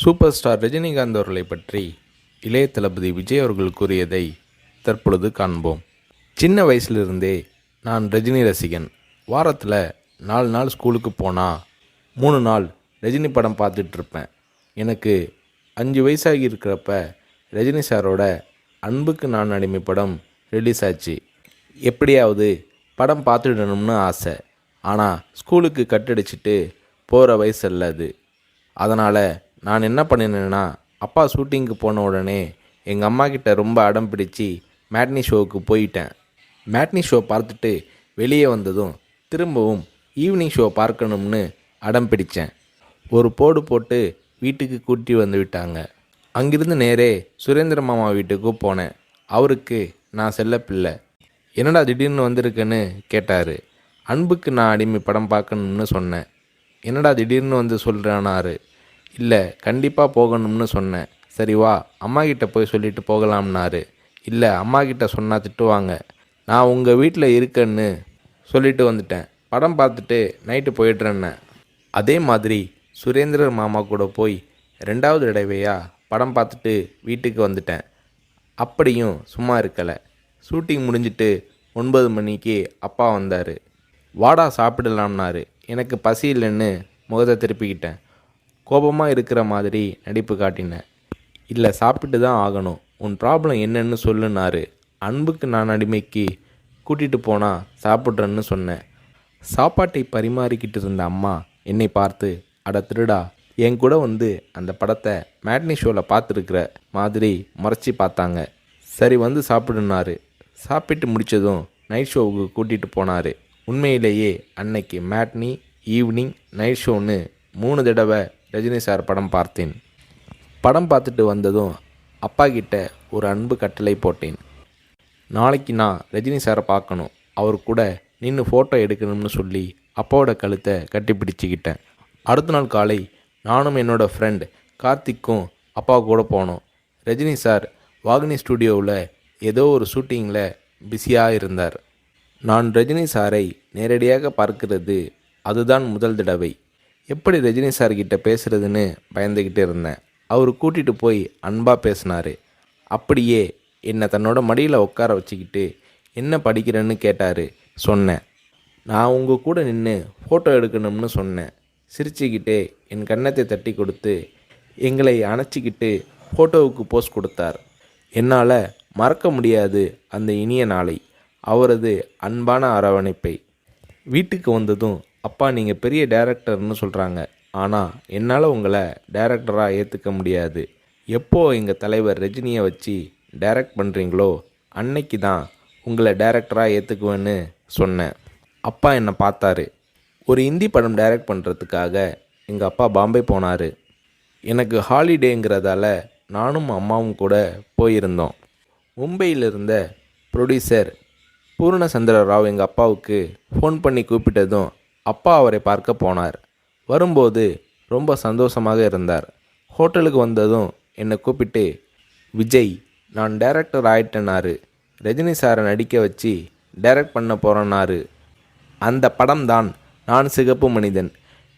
Super star Rajinikanth அவர்களை பற்றி இளைய தளபதி விஜய் அவர்கள் கூறியதை தற்பொழுது காண்போம். சின்ன வயசுலிருந்தே நான் ரஜினி ரசிகன். வாரத்தில் 4 நாள் ஸ்கூலுக்கு போனால் 3 நாள் ரஜினி படம் பார்த்துட்ருப்பேன். எனக்கு 5 வயசாகி இருக்கிறப்ப ரஜினி சாரோட அன்புக்கு நான் அடிமை படம் ரிலீஸ் ஆச்சு. எப்படியாவது படம் பார்த்துடணும்னு ஆசை. ஆனால் ஸ்கூலுக்கு கட்டடிச்சிட்டு போகிற வயசு அல்ல அது. அதனால் நான் என்ன பண்ணினேன்னா, அப்பா ஷூட்டிங்க்கு போன உடனே எங்கள் அம்மா கிட்ட ரொம்ப அடம் பிடிச்சி மேட்னி ஷோவுக்கு போயிட்டேன். மேட்னி ஷோ பார்த்துட்டு வெளியே வந்ததும் திரும்பவும் ஈவினிங் ஷோ பார்க்கணும்னு அடம் பிடித்தேன். ஒரு போடு போட்டு வீட்டுக்கு கூட்டி வந்து விட்டாங்க. அங்கிருந்து நேரே சுரேந்திர மாமா வீட்டுக்கு போனேன். அவருக்கு நான் செல்ல பிள்ளை. என்னடா திடீர்னு வந்திருக்கேன்னு கேட்டார். அன்புக்கு நான் அடிமை படம் பார்க்கணும்னு சொன்னேன். என்னடா திடீர்னு வந்து சொல்கிறானாரு. இல்லை, கண்டிப்பாக போகணும்னு சொன்னேன். சரி வா, அம்மா கிட்ட போய் சொல்லிட்டு போகலாம்னாரு. இல்லை, அம்மா கிட்ட சொன்னால் திட்டுவாங்க. நான் உங்கள் வீட்டில் இருக்கேன்னு சொல்லிட்டு வந்துட்டேன். படம் பார்த்துட்டு நைட்டு போயிடுறேன்னே. அதே மாதிரி சுரேந்திரர் மாமா கூட போய் 2வது தடவையாக படம் பார்த்துட்டு வீட்டுக்கு வந்துட்டேன். அப்படியும் சும்மா இருக்கலை. ஷூட்டிங் முடிஞ்சிட்டு 9 மணிக்கு அப்பா வந்தார். வாடா சாப்பிடலாம்னாரு. எனக்கு பசி இல்லைன்னு முகத்தை திருப்பிக்கிட்டேன். கோபமாக இருக்கிற மாதிரி நடிப்பு காட்டினேன். இல்லை, சாப்பிட்டு தான் ஆகணும். உன் ப்ராப்ளம் என்னன்னு சொல்லுனாரு. அன்புக்கு நான் அடிமைக்கு கூட்டிகிட்டு போனால் சாப்பிட்றேன்னு சொன்னேன். சாப்பாட்டை பரிமாறிக்கிட்டு இருந்த அம்மா என்னை பார்த்து, அட திருடா, என் கூட வந்து அந்த படத்தை மேட்னி ஷோவில் பார்த்துருக்குற மாதிரி முறைச்சி பார்த்தாங்க. சரி வந்து சாப்பிடுனாரு. சாப்பிட்டு முடித்ததும் நைட் ஷோவுக்கு கூட்டிகிட்டு போனார். உண்மையிலேயே அன்னைக்கு மேட்னி, ஈவினிங், நைட் ஷோன்னு 3 தடவை ரஜினி சார் படம் பார்த்தேன். படம் பார்த்துட்டு வந்ததும் அப்பா கிட்ட ஒரு அன்பு கட்டளை போட்டேன். நாளைக்கு நான் ரஜினி சாரை பார்க்கணும், அவர் கூட நின்று ஃபோட்டோ எடுக்கணும்னு சொல்லி அப்பாவோட கழுத்தை கட்டி பிடிச்சிக்கிட்டேன். அடுத்த நாள் காலை நானும் என்னோடய ஃப்ரெண்ட் கார்த்திக்கும் அப்பா கூட போனோம். ரஜினி சார் வாகினி ஸ்டுடியோவில் ஏதோ ஒரு ஷூட்டிங்கில் பிஸியாக இருந்தார். நான் ரஜினி சாரை நேரடியாக பார்க்கிறது அதுதான் முதல் தடவை. எப்படி ரஜினி சார்கிட்ட பேசுகிறதுன்னு பயந்துக்கிட்டு இருந்தேன். அவர் கூட்டிகிட்டு போய் அன்பாக பேசினார். அப்படியே என்னை தன்னோட மடியில் உட்கார வச்சுக்கிட்டு என்ன படிக்கிறேன்னு கேட்டார். சொன்னேன், நான் உங்கள் கூட நின்று ஃபோட்டோ எடுக்கணும்னு சொன்னேன். சிரிச்சுக்கிட்டே என் கன்னத்தை தட்டி கொடுத்து எங்களை அணைச்சிக்கிட்டு ஃபோட்டோவுக்கு போஸ் கொடுத்தார். என்னால் மறக்க முடியாது அந்த இனிய நாளை, அவரது அன்பான அரவணைப்பை. வீட்டுக்கு வந்ததும், அப்பா நீங்கள் பெரிய டைரக்டர்னு சொல்கிறாங்க, ஆனால் என்னால் உங்களை டைரக்டராக ஏற்றுக்க முடியாது. எப்போ எங்கள் தலைவர் ரஜினியை வச்சு டைரக்ட் பண்ணுறீங்களோ அன்னைக்கு தான் உங்களை டைரக்டராக ஏற்றுக்குவேன்னு சொன்னேன். அப்பா என்னை பார்த்தாரு. ஒரு ஹிந்தி படம் டைரக்ட் பண்ணுறதுக்காக எங்கள் அப்பா பாம்பே போனார். எனக்கு ஹாலிடேங்கிறதால நானும் அம்மாவும் கூட போயிருந்தோம். மும்பையில் இருந்த ப்ரொடியூசர் பூர்ணச்சந்திர ராவ் எங்கள் அப்பாவுக்கு ஃபோன் பண்ணி கூப்பிட்டதும் அப்பா அவரை பார்க்க போனார். வரும்போது ரொம்ப சந்தோஷமாக இருந்தார். ஹோட்டலுக்கு வந்ததும் என்னை கூப்பிட்டு, விஜய், நான் டைரக்டர் ஆயிட்டேனாரு. ரஜினி சாரை நடிக்க வச்சு டைரக்ட் பண்ண போகிறேன்னாரு. அந்த படம் தான் நான் சிகப்பு மனிதன்.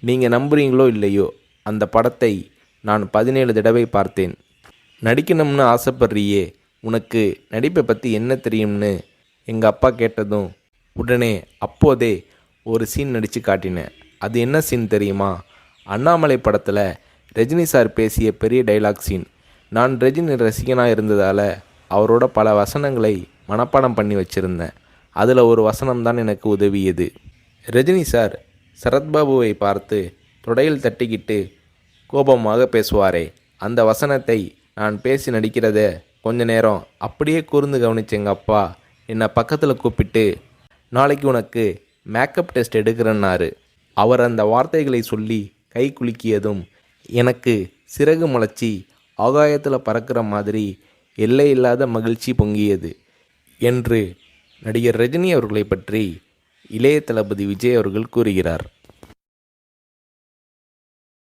நீங்கள் நம்புறீங்களோ இல்லையோ, அந்த படத்தை நான் 17 தடவை பார்த்தேன். நடிக்கணும்னு ஆசைப்படுறியே, உனக்கு நடிப்பை பற்றி என்ன தெரியும்னு எங்கள் அப்பா கேட்டதும் உடனே அப்போதே ஒரு சீன் நடித்து காட்டினேன். அது என்ன சீன் தெரியுமா? அண்ணாமலை படத்தில் ரஜினி சார் பேசிய பெரிய டைலாக் சீன். நான் ரஜினி ரசிகனாக இருந்ததால் அவரோட பல வசனங்களை மனப்பாடம் பண்ணி வச்சுருந்தேன். அதில் ஒரு வசனம்தான் எனக்கு உதவியது. ரஜினி சார் சரத்பாபுவை பார்த்து தொடையில் தட்டிக்கிட்டு கோபமாக பேசுவாரே, அந்த வசனத்தை நான் பேசி நடிக்கிறத கொஞ்ச நேரம் அப்படியே கூர்ந்து கவனிச்ச எங்கள் அப்பா என்னை பக்கத்தில் கூப்பிட்டு, நாளைக்கு உனக்கு மேக்கப் டெஸ்ட் எடுக்கிறேன்னாரு. அவர் அந்த வார்த்தைகளை சொல்லி கை குலுக்கியதும் எனக்கு சிறகு முளைச்சி ஆகாயத்தில் பறக்கிற மாதிரி எல்லையில்லாத மகிழ்ச்சி பொங்கியது என்று நடிகர் ரஜினி அவர்களை பற்றி இளைய தளபதி விஜய் அவர்கள் கூறுகிறார்.